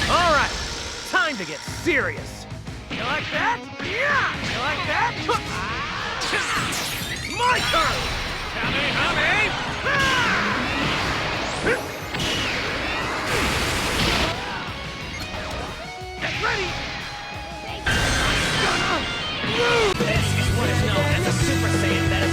Alright, time to get serious. You like that? Yeah! You like that? It's my turn! Kamehameha! Get ready! This is what is known as a Super Saiyan that is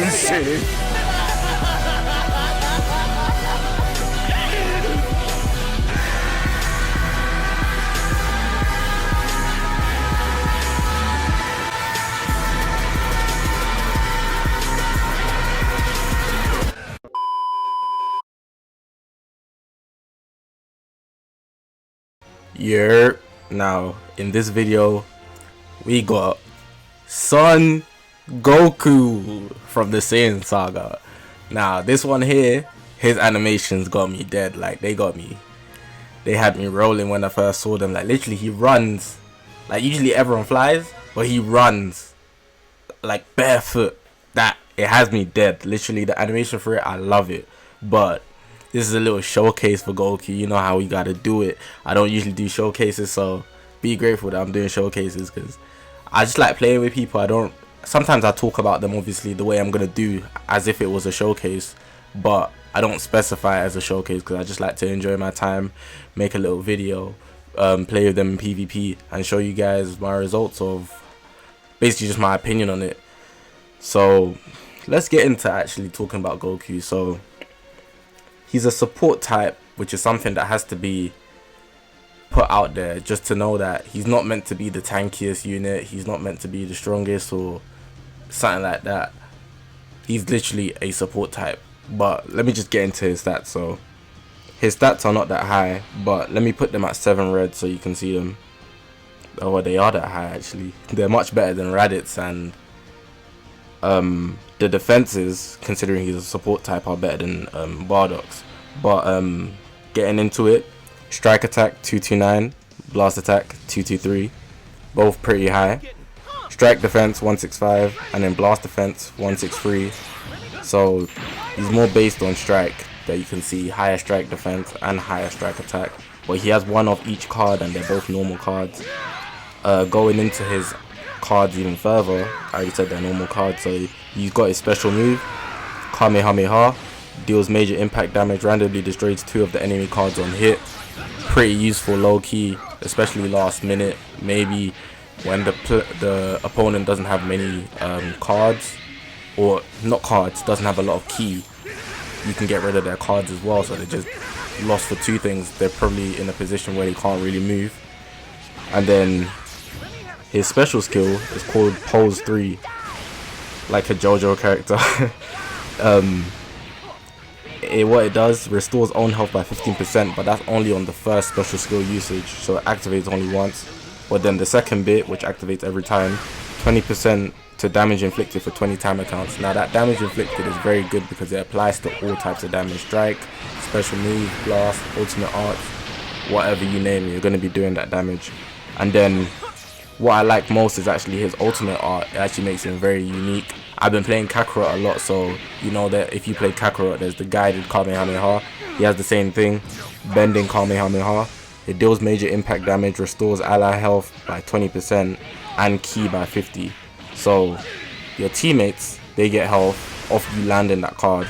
essentially Now in this video we got Son Goku from the Saiyan Saga. Now this one here, his animations got me dead. Like they had me rolling when I first saw them. Like literally he runs, like usually everyone flies, but he runs like barefoot. That it has me dead. Literally the animation for it, I love it. But this is a little showcase for Goku. You know how we gotta do it. I don't usually do showcases, so be grateful that I'm doing showcases because I just like playing with people. Sometimes I talk about them obviously the way I'm gonna do as if it was a showcase, but I don't specify it as a showcase because I just like to enjoy my time, make a little video, play with them in PvP and show you guys my results of basically just my opinion on it. So let's get into actually talking about Goku. So he's a support type, which is something that has to be put out there just to know that he's not meant to be the tankiest unit, he's not meant to be the strongest or something like that. He's literally a support type. But let me just get into his stats. So his stats are not that high, but let me put them at 7 red so you can see them. Oh, they are that high actually. They're much better than Raditz, and the defenses, considering he's a support type, are better than Bardock's. But getting into it, strike attack 229, blast attack 223, both pretty high. Strike defense 165 and then blast defense 163. So he's more based on strike, that you can see higher strike defense and higher strike attack, but he has one of each card and they're both normal cards. Going into his cards even further, I already said they're normal cards, so he's got his special move Kamehameha, deals major impact damage, randomly destroys 2 of the enemy cards on hit. Pretty useful low key, especially last minute, maybe when the opponent doesn't have many cards, or not cards, doesn't have a lot of key. You can get rid of their cards as well, so they're just lost for 2 things. They're probably in a position where they can't really move. And then his special skill is called Pose 3, like a JoJo character. What it does, restores own health by 15%, but that's only on the first special skill usage, so it activates only once. But then the second bit, which activates every time, 20% to damage inflicted for 20 timer counts. Now that damage inflicted is very good because it applies to all types of damage: strike, special move, blast, ultimate art, whatever you name it, you're going to be doing that damage. And then what I like most is actually his ultimate art. It actually makes him very unique. I've been playing Kakarot a lot, so you know that if you play Kakarot, there's the guided Kamehameha. He has the same thing, bending Kamehameha. It deals major impact damage, restores ally health by 20% and ki by 50. So your teammates, they get health off you landing that card,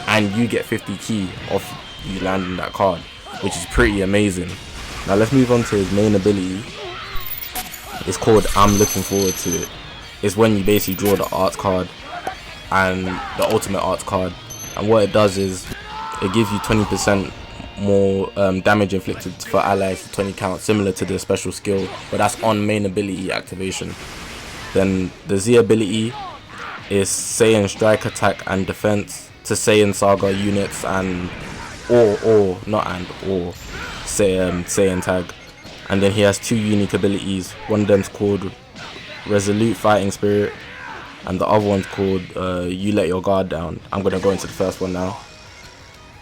and you get 50 ki off you landing that card, which is pretty amazing. Now let's move on to his main ability. It's called I'm Looking Forward to It. It's when you basically draw the art card and the ultimate art card, and what it does is it gives you 20% more damage inflicted for allies for 20 counts, similar to the special skill, but that's on main ability activation. Then the Z ability is Saiyan strike attack and defense to Saiyan Saga units and or Saiyan tag. And then he has 2 unique abilities. One of them's called Resolute Fighting Spirit, and the other one's called You Let Your Guard Down. I'm gonna go into the first one now.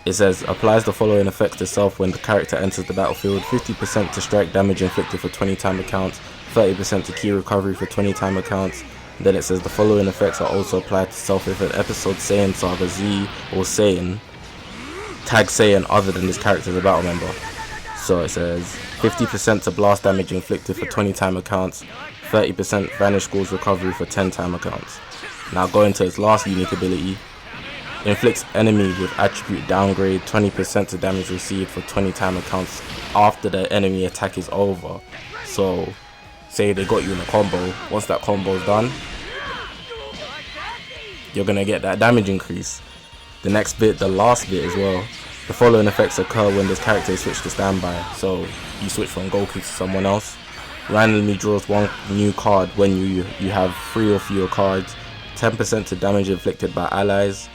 It says applies the following effects to self when the character enters the battlefield: 50% to strike damage inflicted for 20 timer counts, 30% to ki recovery for 20 timer counts. Then it says the following effects are also applied to self if an episode Saiyan Saga Z or Saiyan tag Saiyan other than this character as a battle member. So it says 50% to blast damage inflicted for 20 timer counts, 30% vanish scores recovery for 10 timer counts. Now going to its last unique ability, inflicts enemy with attribute downgrade 20% to damage received for 20 timer counts after the enemy attack is over. So say they got you in a combo, once that combo is done, you're gonna get that damage increase. The next bit, the last bit as well, the following effects occur when this character is switched to standby. So you switch from Goku to someone else, randomly draws one new card when you have 3 or fewer cards, 10% to damage inflicted by allies,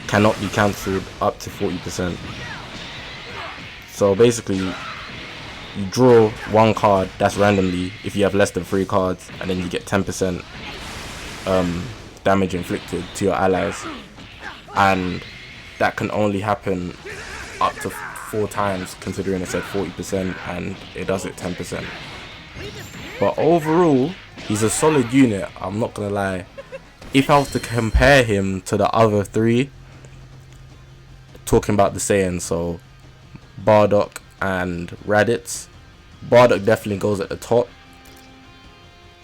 cannot be cancelled up to 40%. So basically you draw one card that's randomly if you have less than 3 cards, and then you get 10% damage inflicted to your allies, and that can only happen up to 4 times considering it said 40% and it does it 10%. But overall he's a solid unit, I'm not gonna lie. If I was to compare him to the other 3, talking about the Saiyans, so Bardock and Raditz, Bardock definitely goes at the top.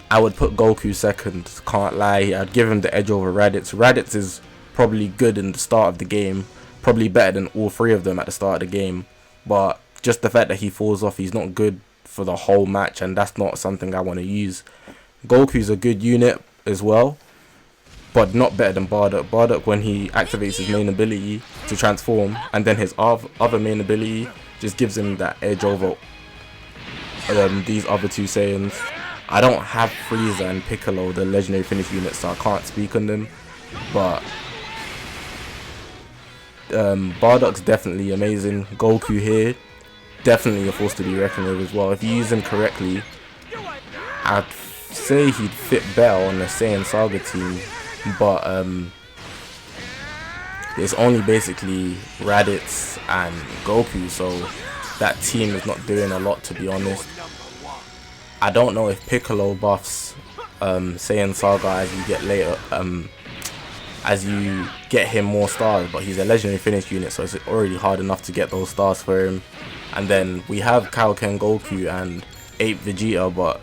I would put Goku second, can't lie. I'd give him the edge over Raditz. Raditz is probably good in the start of the game, probably better than all 3 of them at the start of the game, but just the fact that he falls off, he's not good for the whole match, and that's not something I want to use. Goku's a good unit as well, but not better than Bardock. Bardock, when he activates his main ability to transform, and then his other main ability just gives him that edge over these other 2 Saiyans. I don't have Frieza and Piccolo, the legendary finish units, so I can't speak on them, but Bardock's definitely amazing. Goku here, definitely a force to be reckoned with as well. If you use him correctly, I'd say he'd fit better on the Saiyan Saga team, but it's only basically Raditz and Goku, so that team is not doing a lot, to be honest. I don't know if Piccolo buffs Saiyan Saga as you get later, as you get him more stars, but he's a legendary finish unit, so it's already hard enough to get those stars for him. And then we have Kaioken Goku and 8 Vegeta, but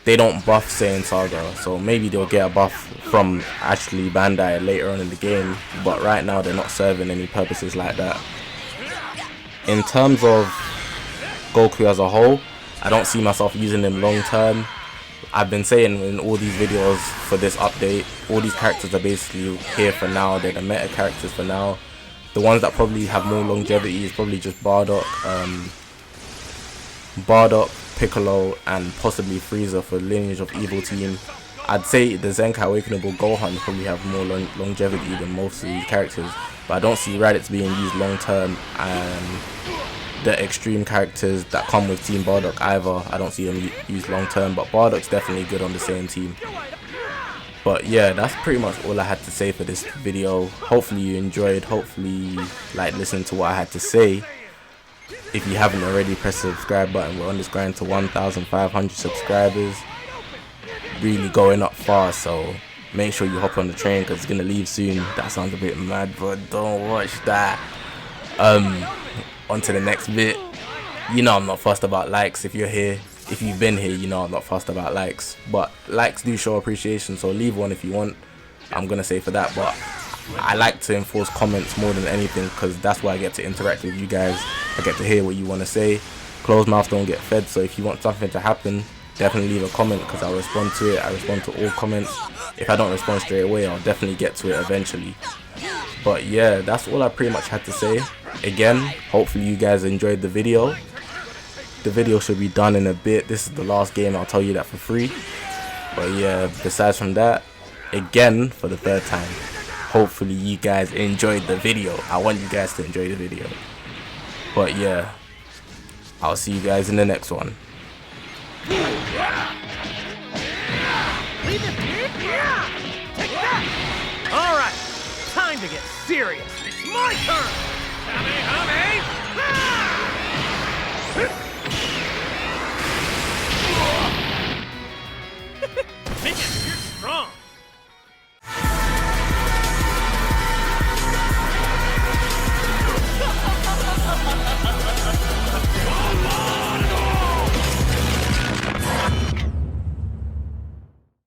they don't buff Saiyan Saga, so maybe they'll get a buff from actually Bandai later on in the game, but right now they're not serving any purposes like that. In terms of Goku as a whole, I don't see myself using him long term. I've been saying in all these videos for this update, all these characters are basically here for now. They're the meta characters for now. The ones that probably have more longevity is probably just Bardock, Piccolo, and possibly Frieza for Lineage of Evil team. I'd say the Zenkai Awakenable Gohan probably have more longevity than most of these characters, but I don't see Raditz being used long term, and the extreme characters that come with Team Bardock either, I don't see them used long term, but Bardock's definitely good on the same team. But yeah, that's pretty much all I had to say for this video. Hopefully you enjoyed, hopefully you like listening to what I had to say. If you haven't already, press the subscribe button. We're on this grind to 1,500 subscribers, really going up fast, so make sure you hop on the train because it's gonna leave soon. That sounds a bit mad, but don't watch that. On to the next bit. You know I'm not fussed about likes. If you're here, if you've been here, you know I'm not fussed about likes, but likes do show appreciation, so leave one if you want. I'm gonna say for that, but I like to enforce comments more than anything because that's where I get to interact with you guys. I get to hear what you want to say. Closed mouths don't get fed, so if you want something to happen, definitely leave a comment because I'll respond to it. I respond to all comments. If I don't respond straight away, I'll definitely get to it eventually. But yeah, that's all I pretty much had to say. Again, hopefully you guys enjoyed the video. The video should be done in a bit. This is the last game, I'll tell you that for free. But yeah, besides from that, again for the 3rd time, hopefully you guys enjoyed the video. I want you guys to enjoy the video. But yeah, I'll see you guys in the next one. Alright, time to get serious. It's my turn!